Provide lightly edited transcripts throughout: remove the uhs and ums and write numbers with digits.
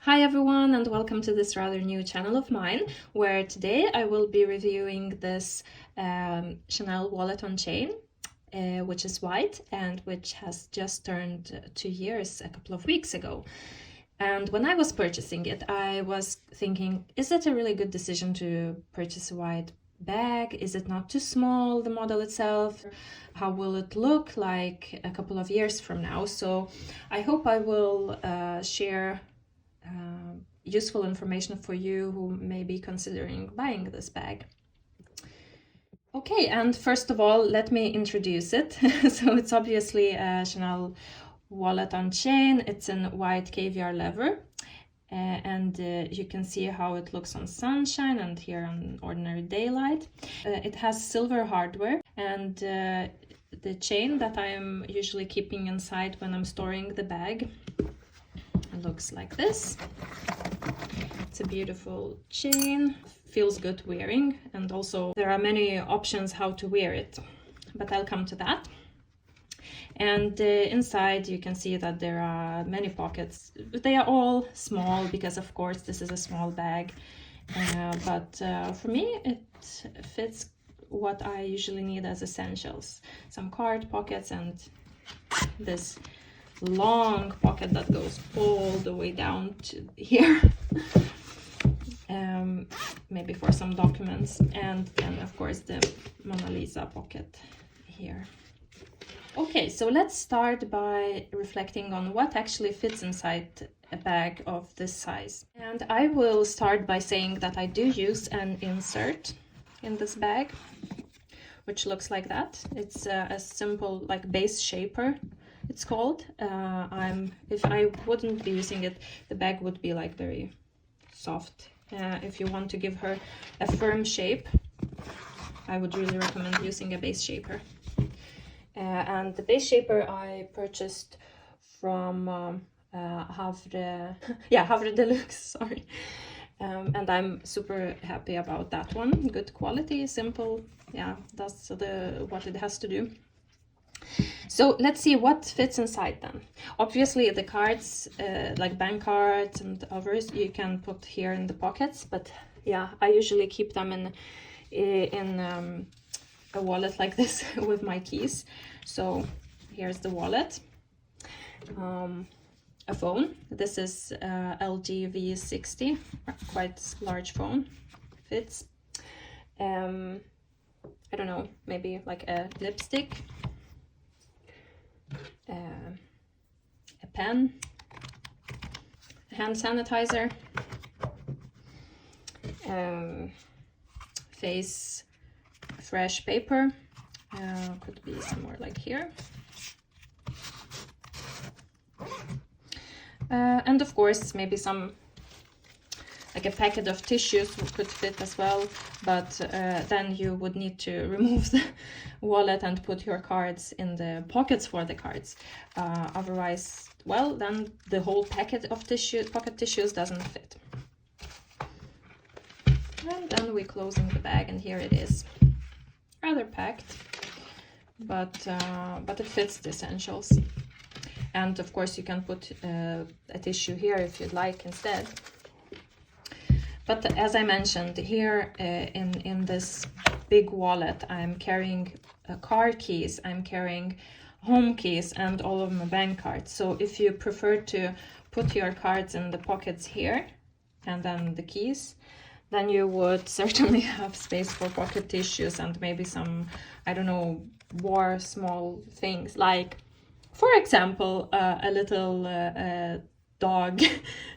Hi everyone, and welcome to this rather new channel of mine, where today I will be reviewing this Chanel wallet on chain, which is white and which has just turned 2 years a couple of weeks ago. And when I was purchasing it, I was thinking, is it a really good decision to purchase a white bag? Is it not too small, the model itself? How will it look like a couple of years from now? So I hope I will share useful information for you who may be considering buying this bag. Okay, and first of all, let me introduce it. So it's obviously a Chanel wallet on chain. It's in white caviar leather, and you can see how it looks on sunshine and here on ordinary daylight. It has silver hardware, and the chain that I'm usually keeping inside when I'm storing the bag looks like this. It's a beautiful chain, feels good wearing, and also there are many options how to wear it, but I'll come to that. And inside you can see that there are many pockets. They are all small because of course this is a small bag, but for me it fits what I usually need as essentials. Some card pockets and this long pocket that goes all the way down to here. Maybe for some documents, and then of course the Mona Lisa pocket here. Okay, so let's start by reflecting on what actually fits inside a bag of this size. And I will start by saying that I do use an insert in this bag, which looks like that. It's a simple like base shaper, it's called. If I wouldn't be using it, the bag would be like very soft. If you want to give her a firm shape, I would really recommend using a base shaper. And the base shaper I purchased from Havre Deluxe, sorry. And I'm super happy about that one. Good quality, simple, yeah, that's what it has to do. So let's see what fits inside them. Obviously the cards, like bank cards and others, you can put here in the pockets, but yeah, I usually keep them in a wallet like this with my keys. So here's the wallet. A phone. This is LG V60, quite large phone. Fits. I don't know, maybe like a lipstick. A pen, a hand sanitizer, face fresh paper, could be somewhere like here, and of course maybe some like a packet of tissues could fit as well, but then you would need to remove the wallet and put your cards in the pockets for the cards. Otherwise, well, then the whole packet of pocket tissues doesn't fit. And then we're closing the bag, and here it is. Rather packed, but it fits the essentials. And of course you can put a tissue here if you'd like instead. But as I mentioned, here in this big wallet, I'm carrying car keys, I'm carrying home keys, and all of my bank cards. So if you prefer to put your cards in the pockets here, and then the keys, then you would certainly have space for pocket tissues and maybe some, I don't know, more small things, like, for example, a little dog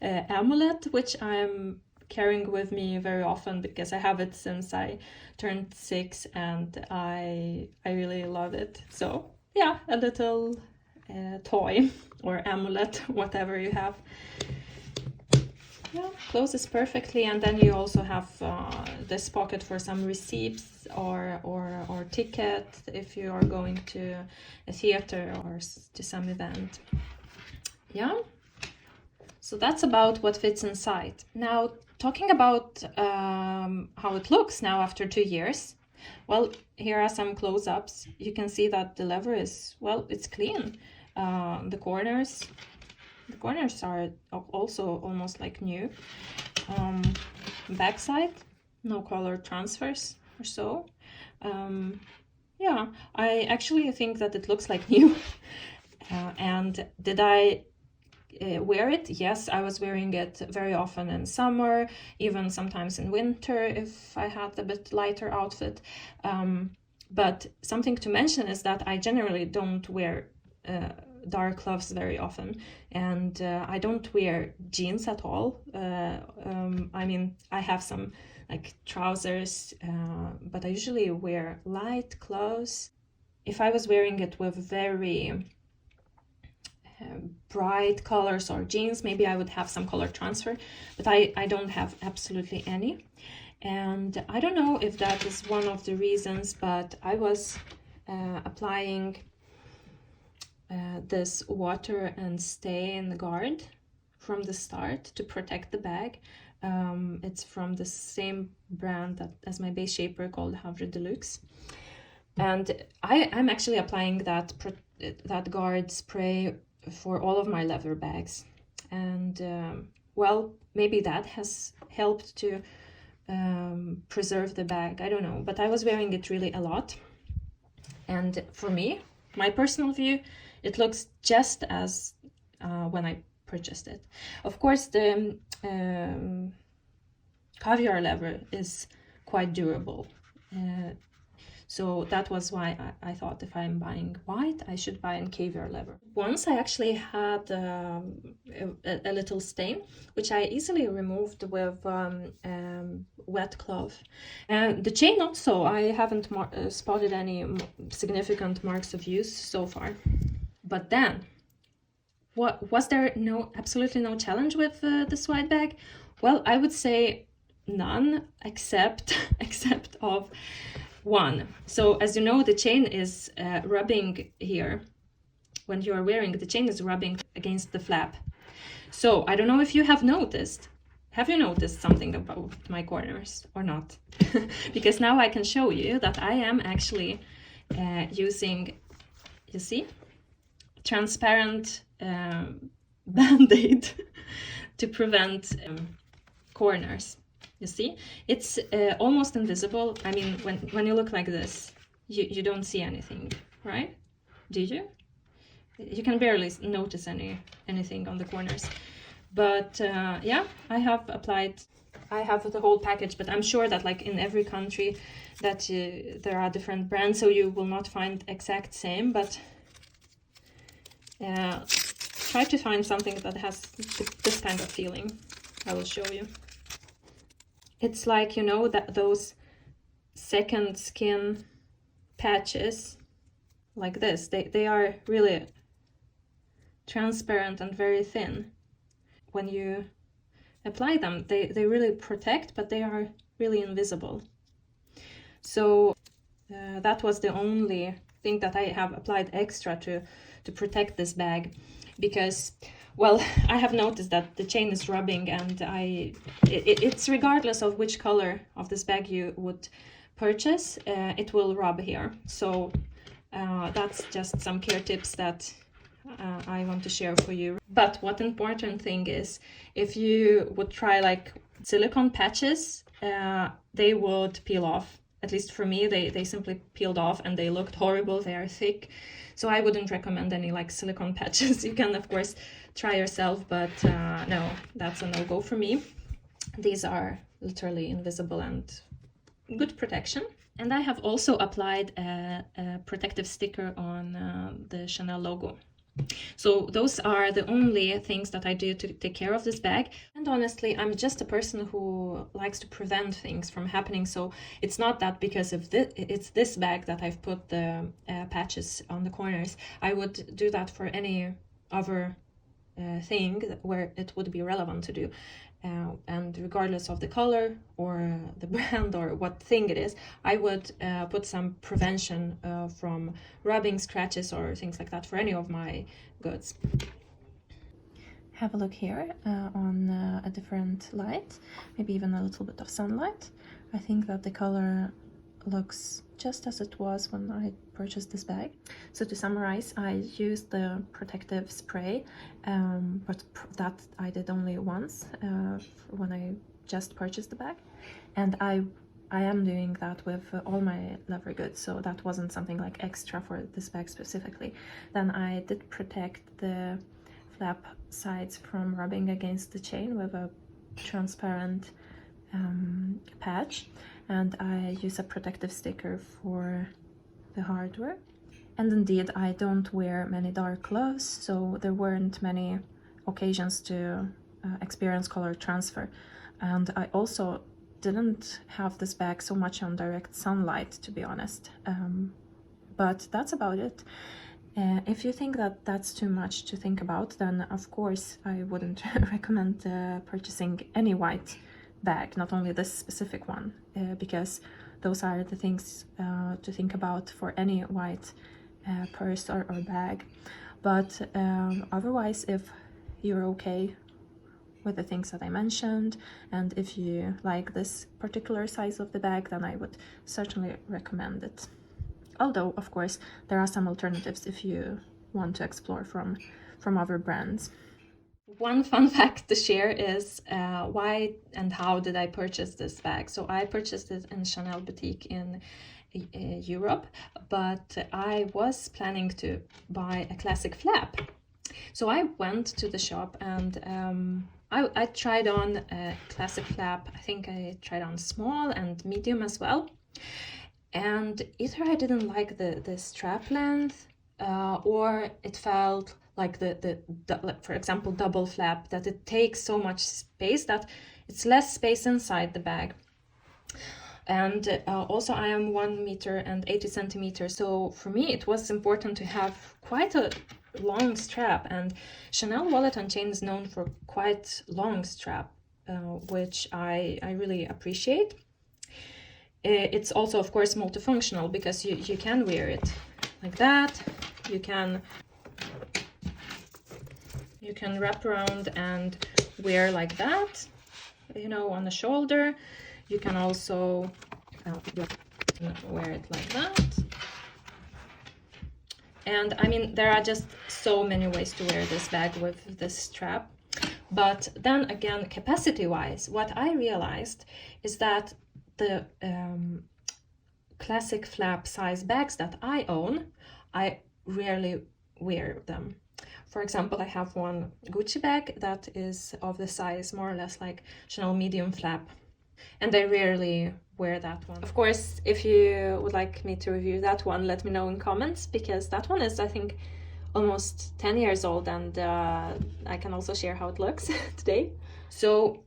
amulet, which I'm carrying with me very often because I have it since I turned 6 and I really love it. So yeah, a little toy or amulet, whatever you have. Yeah, closes perfectly, and then you also have this pocket for some receipts or ticket if you are going to a theater or to some event. Yeah. So that's about what fits inside. Now, talking about how it looks now after 2 years, well, here are some close-ups. You can see that the leather is, well, it's clean. The corners The corners are also almost like new. Backside, no color transfers or so. Yeah, I actually think that it looks like new. And did I wear it? Yes, I was wearing it very often in summer, even sometimes in winter if I had a bit lighter outfit. But something to mention is that I generally don't wear dark clothes very often, and I don't wear jeans at all. I mean, I have some like trousers, but I usually wear light clothes. If I was wearing it with very bright colors or jeans, maybe I would have some color transfer, but I don't have absolutely any. And I don't know if that is one of the reasons, but I was applying this water and stain guard from the start to protect the bag. It's from the same brand as my base shaper called Havre Deluxe. And I'm actually applying that guard spray for all of my leather bags. And well, maybe that has helped to preserve the bag. I don't know, but I was wearing it really a lot. And for me, my personal view, it looks just as when I purchased it. Of course, the caviar leather is quite durable. So that was why I thought if I'm buying white, I should buy in caviar leather. Once I actually had a little stain, which I easily removed with wet cloth. The chain also, I haven't spotted any significant marks of use so far. But then, was there absolutely no challenge with this white bag? Well, I would say none, except of one. So as you know, the chain is rubbing here. When you are wearing, the chain is rubbing against the flap. So I don't know if you have noticed. Have you noticed something about my corners or not? Because now I can show you that I am actually using, you see, transparent band-aid to prevent corners. You see, it's almost invisible. I mean, when you look like this, you don't see anything, right? Do you? You can barely notice anything on the corners. But yeah, I have the whole package, but I'm sure that like in every country that there are different brands, so you will not find exact same, but try to find something that has this kind of feeling. I will show you. It's like, you know, that those second skin patches like this, they are really transparent and very thin. When you apply them, they really protect, but they are really invisible. So that was the only thing that I have applied extra to protect this bag, because, well, I have noticed that the chain is rubbing, and it's regardless of which color of this bag you would purchase, it will rub here. So that's just some care tips that I want to share for you. But what important thing is, if you would try like silicone patches, they would peel off. At least for me, they simply peeled off and they looked horrible. They are thick. So I wouldn't recommend any like silicone patches. You can of course try yourself, but no, that's a no-go for me. These are literally invisible and good protection. And I have also applied a protective sticker on the Chanel logo. So those are the only things that I do to take care of this bag. And honestly, I'm just a person who likes to prevent things from happening. So it's not that because of it's this bag that I've put the patches on the corners. I would do that for any other thing where it would be relevant to do. And regardless of the color or the brand or what thing it is, I would put some prevention from rubbing, scratches or things like that for any of my goods. Have a look here on a different light, maybe even a little bit of sunlight. I think that the color looks just as it was when I purchased this bag. So to summarize, I used the protective spray, but that I did only once when I just purchased the bag, and I am doing that with all my leather goods, so that wasn't something like extra for this bag specifically. Then I did protect the flap sides from rubbing against the chain with a transparent patch, and I use a protective sticker for the hardware. And indeed, I don't wear many dark gloves, so there weren't many occasions to experience color transfer. And I also didn't have this bag so much on direct sunlight, to be honest. But that's about it. If you think that that's too much to think about, then of course I wouldn't recommend purchasing any white bag, not only this specific one, because those are the things to think about for any white purse or bag. But otherwise, if you're okay with the things that I mentioned, and if you like this particular size of the bag, then I would certainly recommend it. Although, of course, there are some alternatives if you want to explore from other brands. One fun fact to share is why and how did I purchase this bag. So I purchased it in Chanel boutique in Europe, but I was planning to buy a classic flap. So I went to the shop and I tried on a classic flap. I think I tried on small and medium as well. And either I didn't like the strap length or it felt like the for example, double flap, that it takes so much space that it's less space inside the bag. And also I am 1 meter and 80 centimeters, so for me it was important to have quite a long strap, and Chanel wallet and chain is known for quite long strap, which I really appreciate. It's also, of course, multifunctional because you can wear it like that. You can wrap around and wear like that, you know, on the shoulder. You can also wear it like that. And I mean, there are just so many ways to wear this bag with this strap. But then again, capacity-wise, what I realized is that the classic flap size bags that I own, I rarely wear them. For example, I have one Gucci bag that is of the size more or less like Chanel medium flap, and I rarely wear that one. Of course, if you would like me to review that one, let me know in comments, because that one is, I think, almost 10 years old, and I can also share how it looks today. So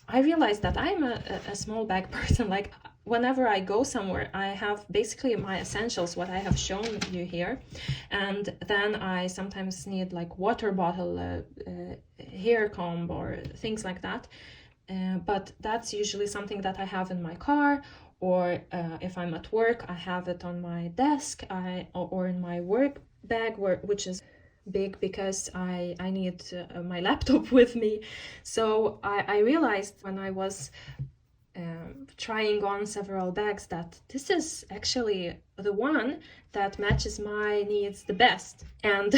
I realized that I'm a small bag person. Like, whenever I go somewhere, I have basically my essentials, what I have shown you here, and then I sometimes need like water bottle, hair comb, or things like that. But that's usually something that I have in my car, or if I'm at work, I have it on my desk, or in my work bag, which is big because I need my laptop with me. So I realized when I was trying on several bags that this is actually the one that matches my needs the best. And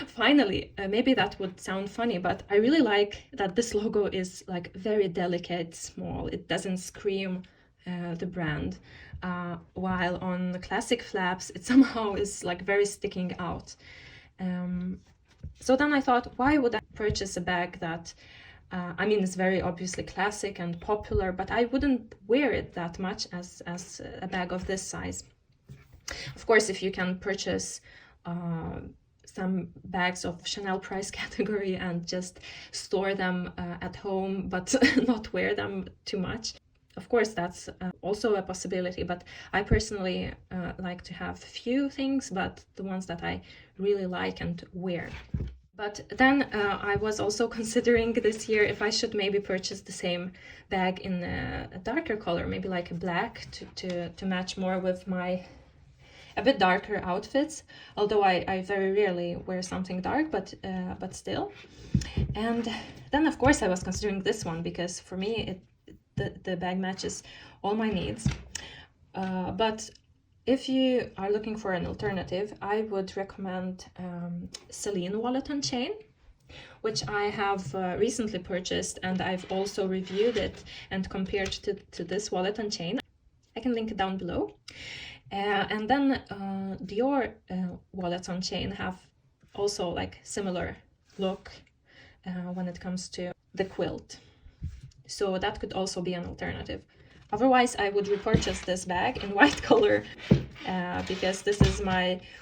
finally, maybe that would sound funny, but I really like that this logo is like very delicate, small. It doesn't scream the brand, while on the classic flaps it somehow is like very sticking out. So then I thought, why would I purchase a bag that I mean, it's very obviously classic and popular, but I wouldn't wear it that much as a bag of this size. Of course, if you can purchase some bags of Chanel price category and just store them at home, but not wear them too much, of course, that's also a possibility. But I personally like to have few things, but the ones that I really like and wear. But then I was also considering this year if I should maybe purchase the same bag in a darker color, maybe like a black, to match more with my a bit darker outfits. Although I very rarely wear something dark, but still. And then of course I was considering this one because for me the bag matches all my needs. But if you are looking for an alternative, I would recommend Celine wallet on chain, which I have recently purchased, and I've also reviewed it and compared to this wallet on chain. I can link it down below. And then Dior wallets on chain have also like similar look when it comes to the quilt. So that could also be an alternative. Otherwise, I would repurchase this bag in white color because this is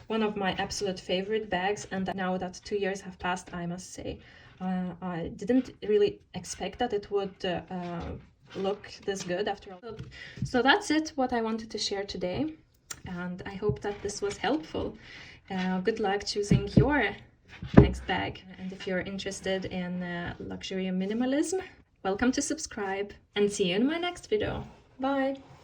one of my absolute favorite bags. And now that 2 years have passed, I must say, I didn't really expect that it would look this good after all. So that's it, what I wanted to share today. And I hope that this was helpful. Good luck choosing your next bag. And if you're interested in luxury and minimalism, welcome to subscribe, and see you in my next video. Bye!